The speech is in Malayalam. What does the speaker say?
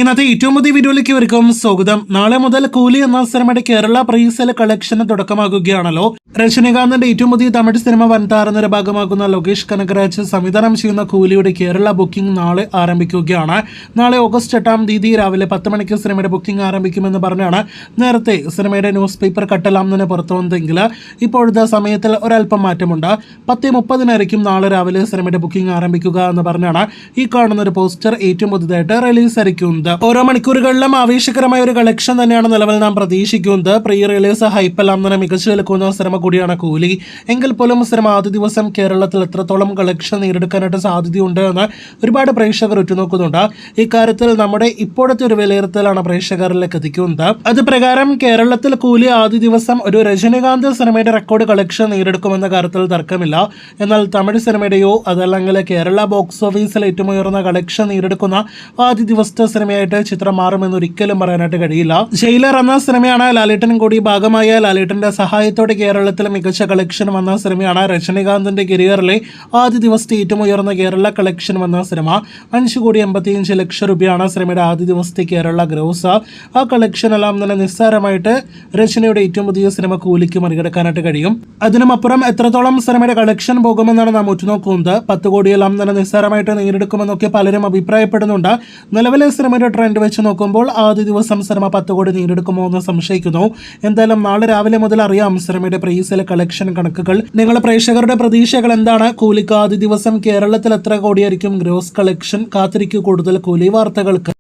ഇന്നത്തെ ഏറ്റവും പുതിയ വീഡിയോയിലേക്ക് ഇവർക്കും സ്വാഗതം. നാളെ മുതൽ കൂലി എന്ന സിനിമയുടെ കേരള പ്രീസെയിൽ കളക്ഷന് തുടക്കമാകുകയാണല്ലോ. രജനികാന്തിന്റെ ഏറ്റവും പുതിയ തമിഴ് സിനിമ വൻതാരനിര ഭാഗമാകുന്ന ലോകേഷ് കനകരാജ് സംവിധാനം ചെയ്യുന്ന കൂലിയുടെ കേരള ബുക്കിംഗ് നാളെ ആരംഭിക്കുകയാണ്. നാളെ ഓഗസ്റ്റ് 8 തീയതി രാവിലെ 10 മണിക്ക് സിനിമയുടെ ബുക്കിംഗ് ആരംഭിക്കുമെന്ന് പറഞ്ഞാണ് നേരത്തെ സിനിമയുടെ ന്യൂസ് പേപ്പർ കട്ടെല്ലാം തന്നെ പുറത്തു വന്നതെങ്കിൽ ഇപ്പോഴത്തെ സമയത്തിൽ ഒരല്പം മാറ്റമുണ്ട്. 10:30 നാളെ രാവിലെ സിനിമയുടെ ബുക്കിംഗ് ആരംഭിക്കുക എന്ന് പറഞ്ഞാണ് ഈ കാണുന്ന ഒരു പോസ്റ്റർ ഏറ്റവും പുതുതായിട്ട് റിലീസ് ആയിരിക്കുന്നത്. ഓരോ മണിക്കൂറുകളിലും ആവേശകരമായ ഒരു കളക്ഷൻ തന്നെയാണ് നിലവിൽ നാം പ്രതീക്ഷിക്കുന്നത്. പ്രീ റിലീസ് ഹൈപ്പെല്ലാം തന്നെ മികച്ചു നിൽക്കുന്ന സിനിമ കൂടിയാണ് കൂലി. എങ്കിൽ പോലും സിനിമ ആദ്യ ദിവസം കേരളത്തിൽ എത്രത്തോളം കളക്ഷൻ നേടിയെടുക്കാനായിട്ട് സാധ്യതയുണ്ട് എന്ന് ഒരുപാട് പ്രേക്ഷകർ ഉറ്റുനോക്കുന്നുണ്ട്. ഇക്കാര്യത്തിൽ നമ്മുടെ ഇപ്പോഴത്തെ ഒരു വിലയിരുത്തലാണ് പ്രേക്ഷകരിലേക്ക് എത്തിക്കുന്നത്. അത് പ്രകാരം കേരളത്തിൽ കൂലി ആദ്യ ദിവസം ഒരു രജനികാന്ത് സിനിമയുടെ റെക്കോർഡ് കളക്ഷൻ നേടിയെടുക്കുമെന്ന കാര്യത്തിൽ തർക്കമില്ല. എന്നാൽ തമിഴ് സിനിമയുടെയോ അതല്ലെങ്കിൽ കേരള ബോക്സ് ഓഫീസിൽ ഏറ്റവും ഉയർന്ന കളക്ഷൻ നേടിയെടുക്കുന്ന ആദ്യ ദിവസത്തെ സിനിമയായിട്ട് ചിത്രം മാറുമെന്ന് ഒരിക്കലും പറയാനായിട്ട് കഴിയില്ല. ജയിലർ എന്ന സിനിമയാണ് ലാലേട്ടനും കൂടി ഭാഗമായ ലാലേട്ടന്റെ സഹായത്തോടെ കേരളത്തിൽ മികച്ച കളക്ഷൻ വന്ന സിനിമയാണ്. രജനികാന്തിന്റെ കരിയറിലെ ആദ്യ ദിവസത്തെ ഏറ്റവും ഉയർന്ന കേരള കളക്ഷൻ വന്ന സിനിമ 5,85,00,000 രൂപയാണ് സിനിമയുടെ ആദ്യ ദിവസത്തെ കേരള ഗ്രോസ്. ആ കളക്ഷൻ എല്ലാം തന്നെ നിസ്സാരമായിട്ട് രചനയുടെ ഏറ്റവും പുതിയ സിനിമ കൂലിക്ക് മറികടക്കാനായിട്ട് കഴിയും. അതിനുമപ്പുറം എത്രത്തോളം സിനിമയുടെ കളക്ഷൻ പോകുമെന്നാണ് നാം ഉറ്റുനോക്കുന്നത്. 10 കോടിയെല്ലാം തന്നെ നിസ്സാരമായിട്ട് നേടിയെടുക്കുമെന്നൊക്കെ പലരും അഭിപ്രായപ്പെടുന്നുണ്ട്. നിലവിലെ സിനിമയുടെ ട്രെൻഡ് വെച്ച് നോക്കുമ്പോൾ ആദ്യ ദിവസം സിനിമ 10 കോടി നേടിയെടുക്കുമോ എന്ന് സംശയിക്കുന്നു. എന്തായാലും നാളെ രാവിലെ മുതൽ അറിയാം സിനിമയുടെ പ്രീസെയിൽ കളക്ഷൻ കണക്കുകൾ. നിങ്ങളുടെ പ്രേക്ഷകരുടെ പ്രതീക്ഷകൾ എന്താണ്? കൂലിക്ക് ആദ്യ ദിവസം കേരളത്തിൽ എത്ര കോടിയായിരിക്കും ഗ്രോസ് കളക്ഷൻ? കാത്തിരിക്കൂ കൂടുതൽ കൂലി വാർത്തകൾക്ക്.